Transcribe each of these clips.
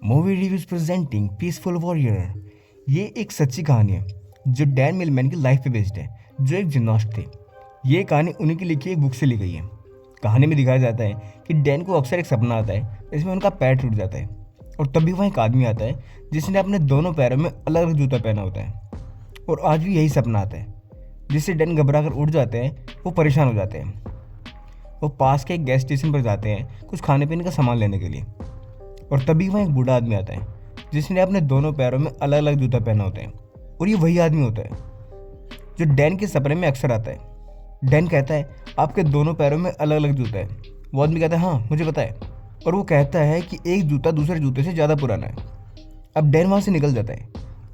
Movie reviews presenting peaceful warrior. ये एक सच्ची कहानी है जो डैन मिलमैन की लाइफ पे बेस्ड है, जो एक जिम्नास्ट थे। ये कहानी उन्हीं की लिखी एक बुक से ली गई है। कहानी में दिखाया जाता है कि डैन को अक्सर एक सपना आता है, इसमें उनका पैर टूट जाता है और तभी वहाँ एक आदमी आता है जिसने अपने दोनों पैरों में अलग अलग जूता पहना होता है। और आज भी यही सपना आता है, जिससे डैन घबरा कर उठ जाते हैं। वो परेशान हो जाते हैं। वो पास के एक गैस स्टेशन पर जाते हैं कुछ खाने पीने का सामान लेने के लिए। और तभी वहाँ एक बूढ़ा आदमी आता है जिसने अपने दोनों पैरों में अलग अलग जूता पहना होता है। और ये वही आदमी होता है जो डैन के सपने में अक्सर आता है। डैन कहता है, आपके दोनों पैरों में अलग अलग जूता है। वो आदमी कहता है, हाँ मुझे पता है। और वो कहता है कि एक जूता दूसरे जूते से ज़्यादा पुराना है। अब डैन वहाँ से निकल जाता है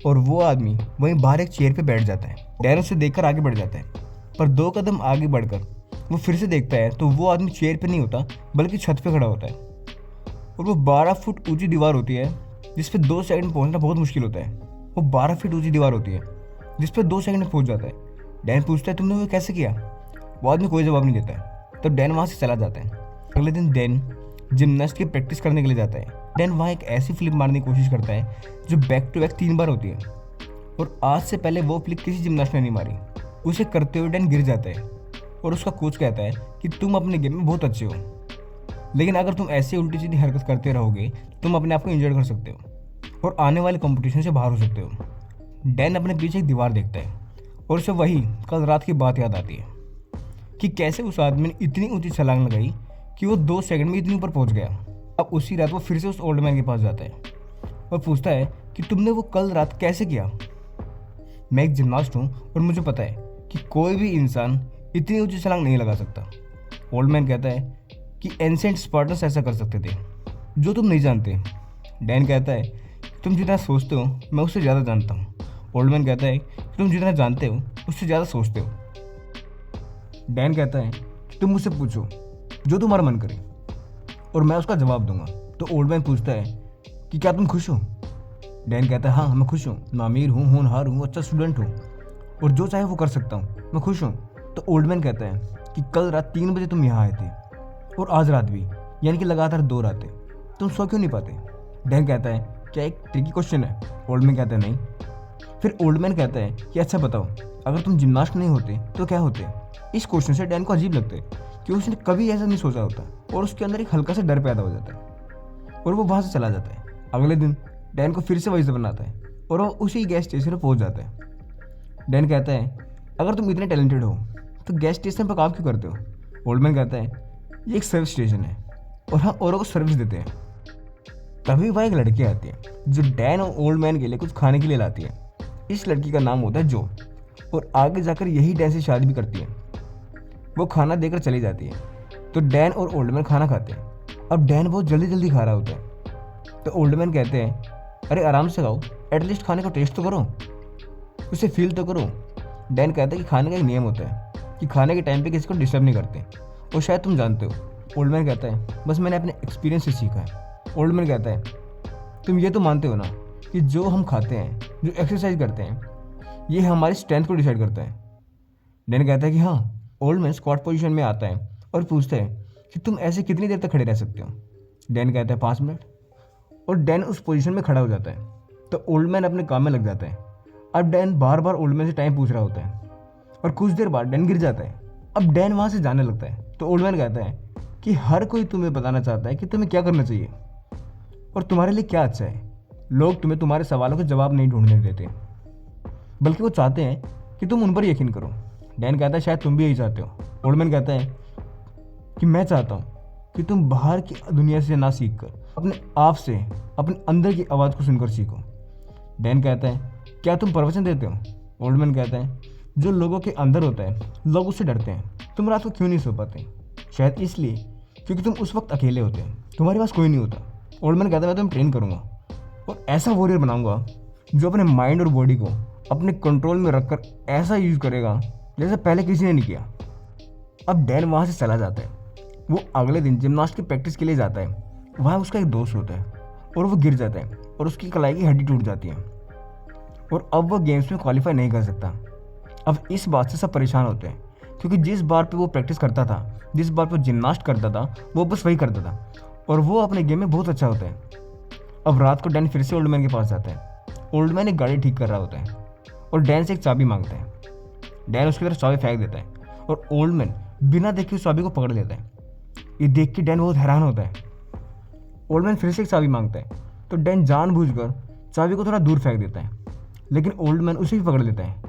और वो आदमी वहीं बाहर एक चेयर पे बैठ जाता है। डैन उसे देखकर आगे बढ़ जाता है, पर 2 कदम आगे बढ़कर वो फिर से देखता है तो वो आदमी चेयर पे नहीं होता बल्कि छत पे खड़ा होता है। और वो 12 फुट ऊंची दीवार होती है जिस पे 2 सेकंड में पहुंचना बहुत मुश्किल होता है। वो 12 फीट ऊंची दीवार होती है जिस पे 2 सेकंड में पहुंच जाता है। डैन पूछता है, तुमने वो कैसे किया? वो आदमी कोई जवाब नहीं देता है। तो डैन वहाँ से चला जाता है। अगले दिन डैन जिमनास्ट की प्रैक्टिस करने के लिए जाता है। डैन वहाँ एक ऐसी फ्लिप मारने की कोशिश करता है जो बैक टू बैक 3 बार होती है। और आज से पहले वो फ्लिप किसी जिमनास्ट ने नहीं मारी। उसे करते हुए डैन गिर जाता है और उसका कोच कहता है कि तुम अपने गेम में बहुत अच्छे हो, लेकिन अगर तुम ऐसी उल्टी सीधी हरकत करते रहोगे तो तुम अपने आप को इंजर्ड कर सकते हो और आने वाले कंपटीशन से बाहर हो सकते हो। डैन अपने पीछे एक दीवार देखता है और उसे वही कल रात की बात याद आती है कि कैसे उस आदमी ने इतनी ऊंची छलांग लगाई कि वो 2 सेकंड में इतनी ऊपर पहुंच गया। अब उसी रात वो फिर से उस ओल्ड मैन के पास जाता है और पूछता है कि तुमने वो कल रात कैसे किया? मैं एक जिम्नास्ट हूँ और मुझे पता है कि कोई भी इंसान इतनी ऊंची छलांग नहीं लगा सकता। ओल्ड मैन कहता है कि एंशिएंट स्पार्टन्स ऐसा कर सकते थे जो तुम नहीं जानते। डैन कहता है, तुम जितना सोचते हो मैं उससे ज़्यादा जानता हूँ। ओल्ड मैन कहता है कि तुम जितना जानते हो उससे ज़्यादा सोचते हो। डैन कहता है कि तुम मुझसे पूछो जो तुम्हारा मन करे और मैं उसका जवाब दूंगा। तो ओल्ड मैन पूछता है कि क्या तुम खुश हो? डैन कहता है, हाँ मैं खुश हूँ, मैं अमीर हूँ, होनहार हूँ, अच्छा स्टूडेंट हूँ और जो चाहे वो कर सकता हूँ, मैं खुश हूँ। तो ओल्ड मैन कहता है कि कल रात 3 बजे तुम यहाँ आए थे और आज रात भी, यानी कि लगातार 2 रातें, तुम सो क्यों नहीं पाते? डैन कहता है, क्या एक ट्रिकी क्वेश्चन है? ओल्ड मैन कहता है, नहीं। फिर ओल्ड मैन कहता है कि अच्छा बताओ, अगर तुम जिम्नास्ट नहीं होते तो क्या होते? इस क्वेश्चन से डैन को अजीब लगता है कि उसने कभी ऐसा नहीं सोचा होता और उसके अंदर एक हल्का सा डर पैदा हो जाता है और वो वहाँ से चला जाता है। अगले दिन डैन को फिर से वही सपना आता है और वो उसी गैस स्टेशन पर पहुँच जाता है। डैन कहता है, अगर तुम इतने टैलेंटेड हो तो गैस स्टेशन पर काम क्यों करते हो? ओल्ड मैन कहता है, ये एक सर्विस स्टेशन है और हम औरों को सर्विस देते हैं। तभी वहाँ एक लड़की आती है जो डैन और ओल्ड मैन के लिए कुछ खाने के लिए लाती है। इस लड़की का नाम होता है जो, और आगे जाकर यही डैन से शादी भी करती है। वो खाना देकर चली जाती है तो डैन और ओल्ड मैन खाना खाते हैं। अब डैन बहुत जल्दी जल्दी खा रहा होता है तो ओल्ड मैन कहते हैं, अरे आराम से खाओ, एटलीस्ट खाने को टेस्ट तो करो, उसे फील तो करो। डैन कहता है कि खाने का एक नियम होता है कि खाने के टाइम पे किसी को डिस्टर्ब नहीं करते और शायद तुम जानते हो। ओल्ड मैन कहता है, बस मैंने अपने एक्सपीरियंस से सीखा है। ओल्ड मैन कहता है, तुम ये तो मानते हो ना कि जो हम खाते हैं, जो एक्सरसाइज करते हैं, ये हमारी स्ट्रेंथ को डिसाइड करता है? डैन कहता है कि हाँ। ओल्ड मैन स्क्वाट पोजीशन में आता है और पूछता है कि तुम ऐसे कितनी देर तक खड़े रह सकते हो? डैन कहता है 5 मिनट। और डैन उस पोजीशन में खड़ा हो जाता है तो ओल्ड मैन अपने काम में लग जाता है। अब डैन बार बार ओल्ड मैन से टाइम पूछ रहा होता है और कुछ देर बाद डैन गिर जाता है। अब डैन वहाँ से जाने लगता है तो ओल्ड मैन कहता है कि हर कोई तुम्हें बताना चाहता है कि तुम्हें क्या करना चाहिए और तुम्हारे लिए क्या अच्छा है। लोग तुम्हें तुम्हारे सवालों के जवाब नहीं ढूंढने देते, बल्कि वो चाहते हैं कि तुम उन पर यकीन करो। डैन कहता है, शायद तुम भी यही चाहते हो। ओल्ड मैन कहता है कि मैं चाहता हूँ कि तुम बाहर की दुनिया से ना सीख कर अपने आप से अपने अंदर की आवाज़ को सुनकर सीखो। डैन कहता है, क्या तुम प्रवचन देते हो? ओल्ड मैन कहता है, जो लोगों के अंदर होता है लोग उससे डरते हैं। तुम रात को क्यों नहीं सो पाते? शायद इसलिए क्योंकि तुम उस वक्त अकेले होते हैं, तुम्हारे पास कोई नहीं होता। ओल्ड मैन कहता है, मैं तुम्हें ट्रेन करूँगा और ऐसा वॉरियर बनाऊंगा जो अपने माइंड और बॉडी को अपने कंट्रोल में रखकर ऐसा यूज करेगा जैसे पहले किसी ने नहीं किया। अब डैन वहाँ से चला जाता है। वो अगले दिन जिम्नास्ट की प्रैक्टिस के लिए जाता है। वहाँ उसका एक दोस्त होता है और वो गिर जाता है और उसकी कलाई की हड्डी टूट जाती है और अब वो गेम्स में क्वालिफाई नहीं कर सकता। अब इस बात से सब परेशान होते हैं क्योंकि जिस बार पे वो प्रैक्टिस करता था, जिस बार पे वो जिम्नास्ट करता था, वो बस वही करता था और वो अपने गेम में बहुत अच्छा होता है। अब रात को डैन फिर से ओल्ड मैन के पास जाता है। ओल्ड मैन एक गाड़ी ठीक कर रहा होता है और डैन से एक चाबी मांगता है। डैन उसकी तरफ चाबी फेंक देता है और ओल्ड मैन बिना देखे उस चाबी को पकड़ लेता है। ये देख के डैन बहुत हैरान होता है। ओल्ड मैन फिर से एक चाबी मांगता है तो डैन जानबूझकर चाबी को थोड़ा दूर फेंक देता है, लेकिन ओल्ड मैन उसे भी पकड़ लेता है।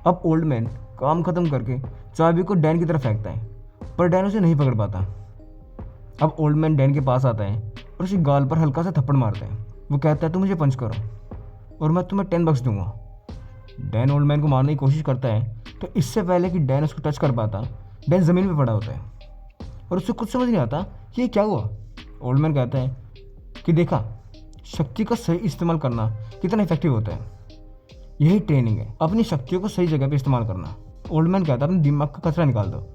अब ओल्ड मैन काम खत्म करके चाबी को डैन की तरफ फेंकता है, पर डैन उसे नहीं पकड़ पाता। अब ओल्ड मैन डैन के पास आता है और उसकी गाल पर हल्का सा थप्पड़ मारता है। वो कहता है तुम मुझे पंच करो और मैं तुम्हें $10 दूंगा। डैन ओल्ड मैन को मारने की कोशिश करता है तो इससे पहले कि डैन उसको टच कर पाता, डैन ज़मीन पर पड़ा होता है और उससे कुछ समझ नहीं आता कि ये क्या हुआ। ओल्ड मैन कहता है कि देखा, शक्ति का सही इस्तेमाल करना कितना इफेक्टिव होता है। यही ट्रेनिंग है, अपनी शक्तियों को सही जगह पे इस्तेमाल करना। ओल्ड मैन कहता है अपने दिमाग का कचरा निकाल दो,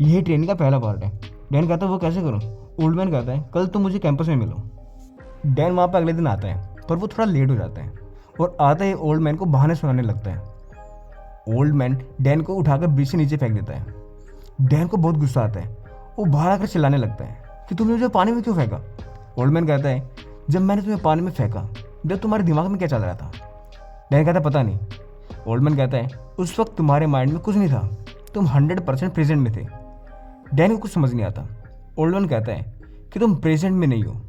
यही ट्रेनिंग का पहला पार्ट है। डैन कहता है वो कैसे करूँ। ओल्ड मैन कहता है कल तुम मुझे कैंपस में मिलो। डैन वहाँ पर अगले दिन आता है, पर वो थोड़ा लेट हो जाता है और आते ही ओल्ड मैन को बहाने सुनाने लगता है। ओल्ड मैन डैन को उठाकर ब्रिज से नीचे फेंक देता है। डैन को बहुत गुस्सा आता है। वो बाहर आकर चिल्लाने लगता है कि तुमने मुझे पानी में क्यों फेंका। ओल्ड मैन कहता है जब मैंने तुम्हें पानी में फेंका जब तुम्हारे दिमाग में क्या चल रहा था। डैन कहता है पता नहीं। ओल्ड मैन कहता है उस वक्त तुम्हारे माइंड में कुछ नहीं था, तुम 100% प्रेजेंट में थे। डैन को कुछ समझ नहीं आता। ओल्ड मैन कहता है कि तुम प्रेजेंट में नहीं हो।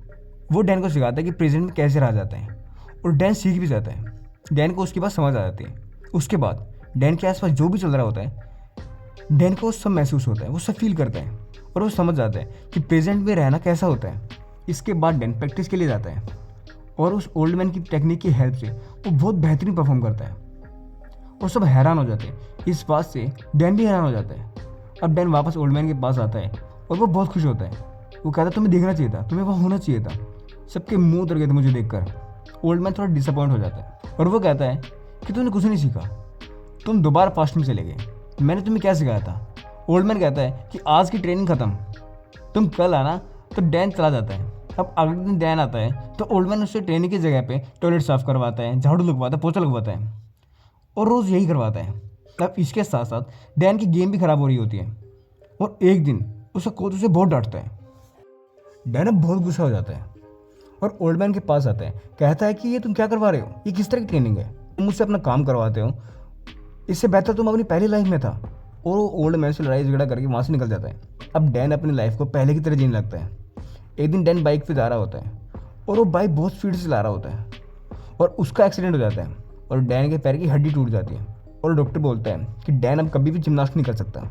वो डैन को सिखाता है कि प्रेजेंट में कैसे रहा जाता है और डैन सीख भी जाता है। डैन को उसकी बात समझ आ जाती है। उसके बाद डैन के आसपास जो भी चल रहा होता है डैन को वो सब महसूस होता है, वो सब फील करता है और वो समझ जाता है कि प्रेजेंट में रहना कैसा होता है। इसके बाद डैन प्रैक्टिस के लिए जाता है और उस ओल्ड मैन की टेक्निक की हेल्प से वो बहुत बेहतरीन परफॉर्म करता है और सब हैरान हो जाते हैं। इस बात से डैन भी हैरान हो जाता है। अब डैन वापस ओल्ड मैन के पास आता है और वो बहुत खुश होता है। वो कहता है तुम्हें देखना चाहिए था, तुम्हें वहाँ होना चाहिए था। सबके मुंह उतर गए थे मुझे देखकर। ओल्ड मैन थोड़ा डिसअपॉइंट हो जाता है और वो कहता है कि तुमने कुछ नहीं सीखा, तुम दोबारा पास्ट में चले गए। मैंने तुम्हें क्या सिखाया था। ओल्ड मैन कहता है कि आज की ट्रेनिंग खत्म, तुम कल आना। तो डैन चला जाता है। अब अगले दिन डैन आता है तो ओल्ड मैन उससे ट्रेनिंग की जगह पे टॉयलेट साफ करवाता है, झाड़ू लगवाता है, पोछा लगवाता है और रोज़ यही करवाता है। अब इसके साथ साथ डैन की गेम भी खराब हो रही होती है और एक दिन उसका कोच उसे बहुत डांटता है। डैन अब बहुत गुस्सा हो जाता है और ओल्ड मैन के पास आता है, कहता है कि ये तुम क्या करवा रहे हो, ये किस तरह की ट्रेनिंग है, तुम मुझसे अपना काम करवाते हो, इससे बेहतर तुम अपनी पहली लाइफ में था। और वो ओल्ड मैन से लड़ाई झगड़ा करके वहाँ से निकल जाता है। अब डैन अपनी लाइफ को पहले की तरह जीने लगता है। एक दिन डैन बाइक पे जा रहा होता है और वो बाइक बहुत स्पीड से चला रहा होता है और उसका एक्सीडेंट हो जाता है और डैन के पैर की हड्डी टूट जाती है और डॉक्टर बोलता है कि डैन अब कभी भी जिम्नास्ट नहीं कर सकता।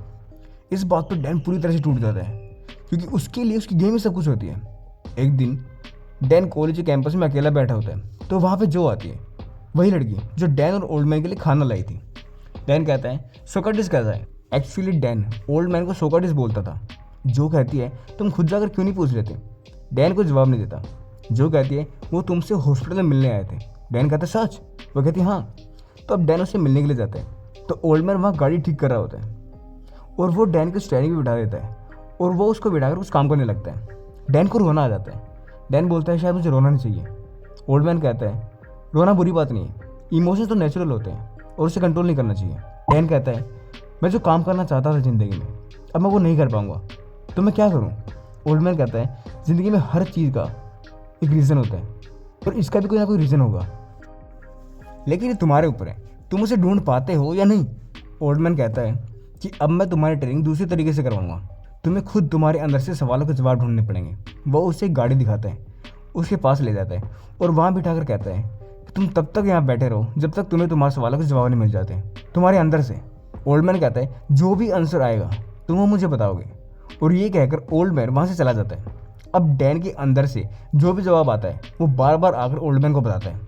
इस बात पर डैन पूरी तरह से टूट जाता है क्योंकि उसके लिए उसकी गेम में सब कुछ होती है। एक दिन डैन कॉलेज के कैंपस में अकेला बैठा होता है तो वहाँ पे जो आती है, वही लड़की जो डैन और ओल्ड मैन के लिए खाना लाई थी। डैन कहता है सोक्रेटिस कैसा है। एक्चुअली डैन ओल्ड मैन को सोक्रेटिस बोलता था। जो कहती है तुम खुद जाकर क्यों नहीं पूछ लेते। डैन को जवाब नहीं देता। जो कहती है वो तुमसे हॉस्पिटल में मिलने आए थे। डैन कहता है सच। वो कहती है हाँ। तो अब डैन उससे मिलने के लिए जाता है तो ओल्ड मैन वहाँ गाड़ी ठीक कर रहा होता है और वो डैन को स्टेयरिंग भी बिठा देता है और वो उसको बिठाकर कुछ काम करने लगता है। डैन को रोना आ जाता है। डैन बोलता है शायद मुझे रोना नहीं चाहिए। ओल्ड मैन कहता है रोना बुरी बात नहीं है, इमोशंस तो नेचुरल होते हैं और उसे कंट्रोल नहीं करना चाहिए। डैन कहता है मैं जो काम करना चाहता था ज़िंदगी में अब मैं वो नहीं कर पाऊंगा, तो मैं क्या करूं। ओल्ड मैन कहता है ज़िंदगी में हर चीज़ का एक रीज़न होता है और इसका भी कोई ना कोई रीज़न होगा, लेकिन ये तुम्हारे ऊपर है, तुम उसे ढूंढ पाते हो या नहीं। ओल्ड मैन कहता है कि अब मैं तुम्हारी ट्रेनिंग दूसरे तरीके से करवाऊंगा, तुम्हें खुद तुम्हारे अंदर से सवालों के जवाब ढूंढने पड़ेंगे। वो उसे एक गाड़ी दिखाता है, उसके पास ले जाता है और वहाँ बिठाकर कहता है कि तुम तब तक यहाँ बैठे रहो जब तक तुम्हें तुम्हारे सवालों के जवाब नहीं मिल जाते तुम्हारे अंदर से। ओल्ड मैन कहता है जो भी आंसर आएगा तुम वो मुझे बताओगे। और ये कहकर ओल्ड मैन वहाँ से चला जाता है। अब डैन के अंदर से जो भी जवाब आता है वो बार बार आकर ओल्ड मैन को बताता है,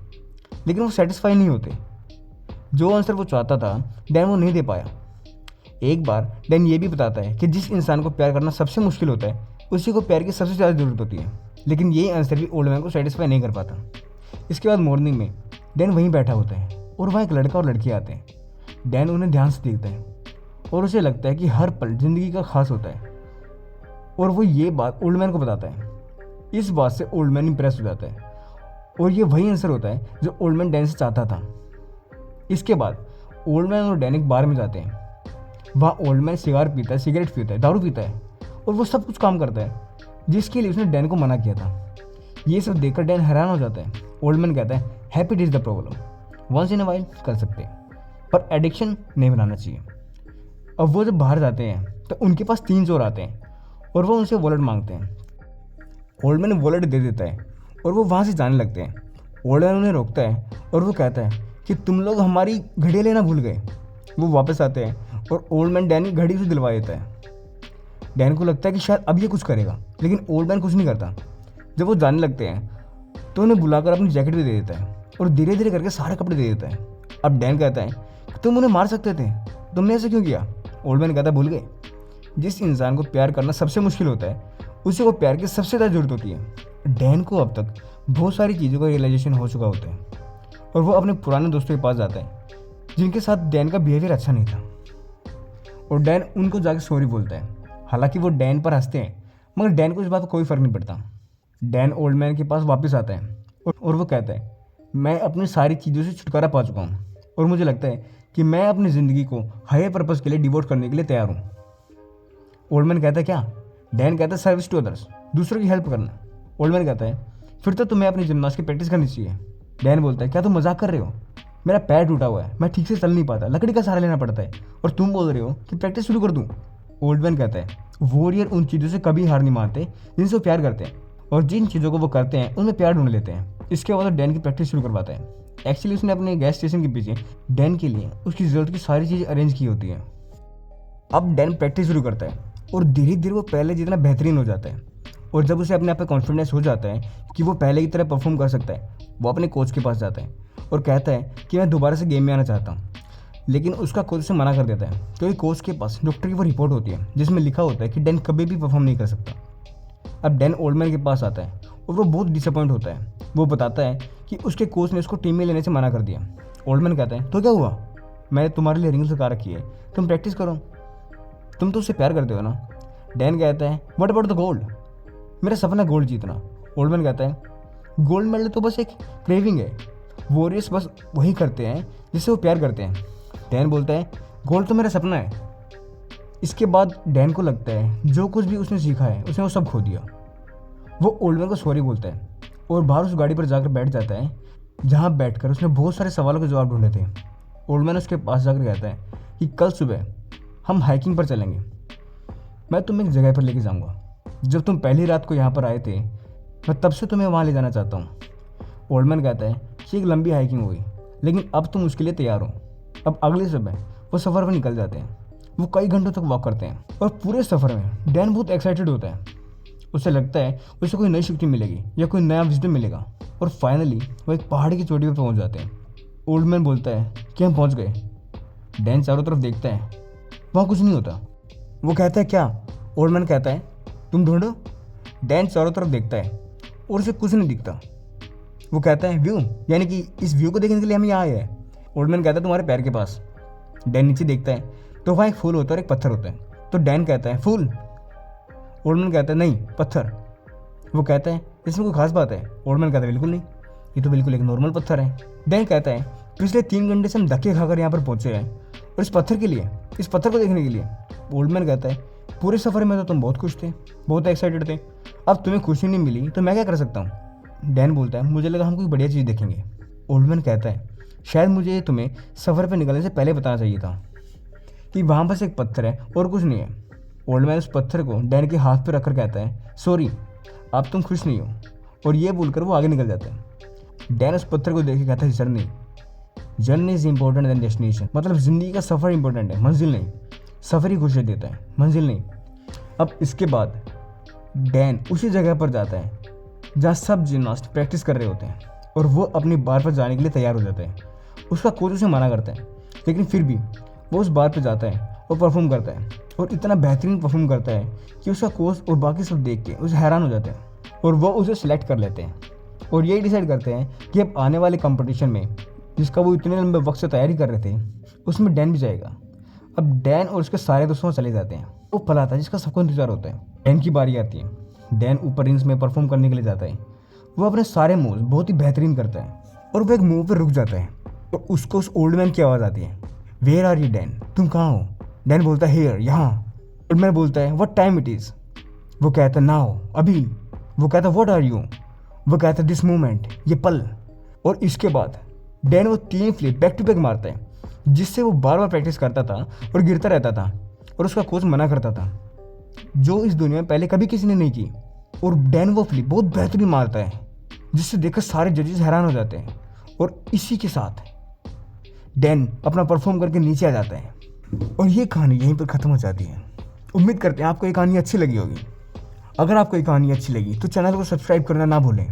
लेकिन वो सेटिस्फाई नहीं होते। जो आंसर वो चाहता था डैन वो नहीं दे पाया। एक बार डैन ये भी बताता है कि जिस इंसान को प्यार करना सबसे मुश्किल होता है उसी को प्यार की सबसे ज़्यादा ज़रूरत होती है, लेकिन ये आंसर भी ओल्ड मैन को सेटिस्फाई नहीं कर पाता। इसके बाद मॉर्निंग में डैन वहीं बैठा होता है और वहाँ एक लड़का और लड़की आते हैं। डैन उन्हें ध्यान से देखता है और उसे लगता है कि हर पल ज़िंदगी का खास होता है और वो ये बात ओल्ड मैन को बताता है। इस बात से ओल्ड मैन इंप्रेस हो जाता है और ये वही आंसर होता है जो ओल्ड मैन डैन से चाहता था। इसके बाद ओल्ड मैन और डैन एक बार में जाते हैं। वहाँ ओल्ड मैन सिगरेट पीता है, दारू पीता है और वो सब कुछ काम करता है जिसके लिए उसने डैन को मना किया था। ये सब देखकर डैन हैरान हो जाता है। ओल्ड मैन कहता है habit is the problem, once in a while कर सकते हैं पर एडिक्शन नहीं बनाना चाहिए। अब वो जब बाहर जाते हैं तो उनके पास 3 चोर आते हैं और वो उनसे वॉलेट मांगते हैं। ओल्ड मैन वॉलेट दे देता है और वो वहाँ से जाने लगते हैं। ओल्ड मैन उन्हें रोकता है और वो कहता है कि तुम लोग हमारी घड़ी लेना भूल गए। वो वापस आते हैं और ओल्ड मैन डैन की घड़ी से दिलवा देता है। डैन को लगता है कि शायद अब ये कुछ करेगा, लेकिन ओल्ड मैन कुछ नहीं करता। जब वो जाने लगते हैं तो उन्हें बुलाकर अपनी जैकेट भी दे देता है और धीरे धीरे करके सारे कपड़े दे देता है। अब डैन कहता है तुम उन्हें मार सकते थे, तुमने ऐसे क्यों किया? ओल्ड मैन कहता है भूल गए, जिस इंसान को प्यार करना सबसे मुश्किल होता है उसी को प्यार की सबसे ज़्यादा जरूरत होती है। डैन को अब तक बहुत सारी चीज़ों का रियलाइजेशन हो चुका होता है और वो अपने पुराने दोस्तों के पास जाता है जिनके साथ डैन का बिहेवियर अच्छा नहीं था, और डैन उनको जाके सॉरी बोलता है। हालांकि वो डैन पर हंसते हैं मगर डैन को इस बात का कोई फ़र्क नहीं पड़ता। डैन ओल्ड मैन के पास वापस आता है और वो कहता है मैं अपनी सारी चीज़ों से छुटकारा पा चुका हूँ और मुझे लगता है कि मैं अपनी ज़िंदगी को हायर पर्पज़ के लिए डिवोट करने के लिए तैयार हूँ। ओल्ड मैन कहता है क्या? डैन कहता है सर्विस टू अदर्स, दूसरों की हेल्प करना। ओल्ड मैन कहता है फिर तो तुम्हें अपनी जिम्नास्टिक प्रैक्टिस करनी चाहिए। डैन बोलता है क्या तुम मजाक कर रहे हो? मेरा पैर टूटा हुआ है, मैं ठीक से चल नहीं पाता, लकड़ी का सहारा लेना पड़ता है और तुम बोल रहे हो कि प्रैक्टिस शुरू कर दूँ। ओल्ड मैन कहता है वॉरियर उन चीज़ों से कभी हार नहीं मानते जिनसे वो प्यार करते हैं, और जिन चीज़ों को वो करते हैं उनमें प्यार ढूंढ लेते हैं। इसके बाद डैन की प्रैक्टिस शुरू करवाता है। एक्चुअली उसने अपने गैस स्टेशन के पीछे डैन के लिए उसकी ज़रूरत की सारी चीज़ें अरेंज की होती हैं। अब डैन प्रैक्टिस शुरू करता है और धीरे धीरे वो पहले जितना बेहतरीन हो जाता है, और जब उसे अपने आप पे कॉन्फिडेंस हो जाता है कि वो पहले की तरह परफॉर्म कर सकता है, वो अपने कोच के पास जाता है और कहता है कि मैं दोबारा से गेम में आना चाहता हूँ। लेकिन उसका कोच उसे मना कर देता है क्योंकि कोच के पास डॉक्टर की वो रिपोर्ट होती है जिसमें लिखा होता है कि डैन कभी भी परफॉर्म नहीं कर सकता। अब डैन ओल्ड मैन के पास आता है और वो बहुत डिसअपॉइंट होता है। वो बताता है कि उसके कोच ने उसको टीम में लेने से मना कर दिया। ओल्ड मैन कहता है तो क्या हुआ? मैंने तुम्हारे लिए रिंग सिखा रखी है, तुम प्रैक्टिस करो, तुम तो उससे प्यार करते हो ना। डैन कहता है व्हाट अबाउट द गोल्ड? मेरा सपना गोल्ड जीतना। ओल्ड मैन कहता है गोल्ड मेडल तो बस एक क्रेविंग है, वॉरियर्स बस वही करते हैं जिससे वो प्यार करते हैं। डैन बोलता है गोल्ड तो मेरा सपना है। इसके बाद डैन को लगता है जो कुछ भी उसने सीखा है उसने वो सब खो दिया। वो ओल्ड मैन को सॉरी बोलता है और बाहर उस गाड़ी पर जाकर बैठ जाता है जहाँ बैठकर उसने बहुत सारे सवालों के जवाब ढूंढे थे। ओल्ड मैन उसके पास जाकर कहता है कि कल सुबह हम हाइकिंग पर चलेंगे, मैं तुम्हें एक जगह पर लेके जाऊँगा। जब तुम पहली रात को यहाँ पर आए थे मैं तब से तुम्हें वहाँ ले जाना चाहता हूँ। ओल्ड मैन कहता है कि एक लंबी हाइकिंग हुई लेकिन अब तुम उसके लिए तैयार हो। अब अगले सुबह वो सफ़र पर निकल जाते हैं। वो कई घंटों तक वॉक करते हैं और पूरे सफ़र में डैन बहुत एक्साइटेड होता है। उसे लगता है उसे कोई नई शक्ति मिलेगी या कोई नया विजडम मिलेगा, और फाइनली वो एक पहाड़ की चोटी पर पहुंच जाते हैं। ओल्ड मैन बोलता है कि हम पहुंच गए। डैन चारों तरफ देखता है, वहाँ कुछ नहीं होता। वो कहता है क्या? ओल्ड मैन कहता है तुम ढूंढो। डैन चारों तरफ देखता है और उसे कुछ नहीं दिखता। वो कहता है व्यू, यानी कि इस व्यू को देखने के लिए हम यहाँ आए हैं। ओल्ड मैन कहता है तुम्हारे पैर के पास। डैन नीचे देखता है तो वहाँ एक फूल होता है और एक पत्थर होता है। तो डैन कहता है फूल। ओल्ड मैन कहता है नहीं, पत्थर। वो कहता है इसमें कोई खास बात है? ओल्ड मैन कहता है बिल्कुल नहीं, ये तो बिल्कुल एक नॉर्मल पत्थर है। डैन कहता है पिछले 3 घंटे से हम धक्के खाकर यहाँ पर पहुँचे हैं और इस पत्थर के लिए, इस पत्थर को देखने के लिए। ओल्ड मैन कहता है पूरे सफ़र में तो तुम बहुत खुश थे, बहुत एक्साइटेड थे, अब तुम्हें खुशी नहीं मिली तो मैं क्या कर सकता हूँ? डैन बोलता है मुझे लगा हम कोई बढ़िया चीज़ देखेंगे। ओल्ड मैन कहता है शायद मुझे तुम्हें सफ़र पर निकलने से पहले बताना चाहिए था कि वहाँ बस एक पत्थर है और कुछ नहीं है। ओल्ड मैन उस पत्थर को डैन के हाथ पर रखकर कहता है सॉरी, अब तुम खुश नहीं हो, और ये बोलकर वो आगे निकल जाता है। डैन उस पत्थर को देख के कहता है journey is important then destination, मतलब ज़िंदगी का सफ़र इंपॉर्टेंट है, मंजिल नहीं। सफ़र ही खुशी देता है, मंजिल नहीं। अब इसके बाद डैन उसी जगह पर जाता है जहाँ सब जिम्नास्ट प्रैक्टिस कर रहे होते हैं और वो अपनी बार पर जाने के लिए तैयार हो जाता है। उसका कोच उसे मना करता है लेकिन फिर भी वो उस बार पर जाता है और परफॉर्म करता है, और इतना बेहतरीन परफॉर्म करता है कि उसका कोच और बाकी सब देख के उसे हैरान हो जाते हैं और वो उसे सिलेक्ट कर लेते हैं और यही डिसाइड करते हैं कि अब आने वाले कंपटीशन में जिसका वो इतने लंबे वक्त से तैयारी कर रहे थे उसमें डैन भी जाएगा। अब डैन और उसके सारे दोस्तों चले जाते हैं। वो पल आता है जिसका सबको इंतजार होता है। डैन की बारी आती है। डैन ऊपर रिंग्स में परफॉर्म करने के लिए जाता है। वो अपने सारे मूव्स बहुत ही बेहतरीन करता है और वो एक मूव पर रुक जाता है और उसको उस ओल्ड मैन की आवाज़ आती है वेयर आर यू डैन, तुम कहाँ हो? डैन बोलता है हियर, यहाँ। ओल्ड मैन बोलता है व्हाट टाइम इट इज़? वो कहता है नाउ, अभी। वो कहता है व्हाट आर यू? वो कहता है दिस मोमेंट, ये पल। और इसके बाद डैन वो 3 फ्लिप बैक टू बैक मारता है, जिससे वो बार बार प्रैक्टिस करता था और गिरता रहता था, और उसका कोच मना करता था, जो इस दुनिया में पहले कभी किसी ने नहीं की। और डैन वो फ्लिप बहुत बेहतरीन मारता है, जिससे देखकर सारे जजेस हैरान हो जाते हैं। और इसी के साथ डैन अपना परफॉर्म करके नीचे आ जाता है, और ये कहानी यहीं पर ख़त्म हो जाती है। उम्मीद करते हैं आपको ये कहानी अच्छी लगी होगी। अगर आपको ये कहानी अच्छी लगी तो चैनल को सब्सक्राइब करना ना भूलें।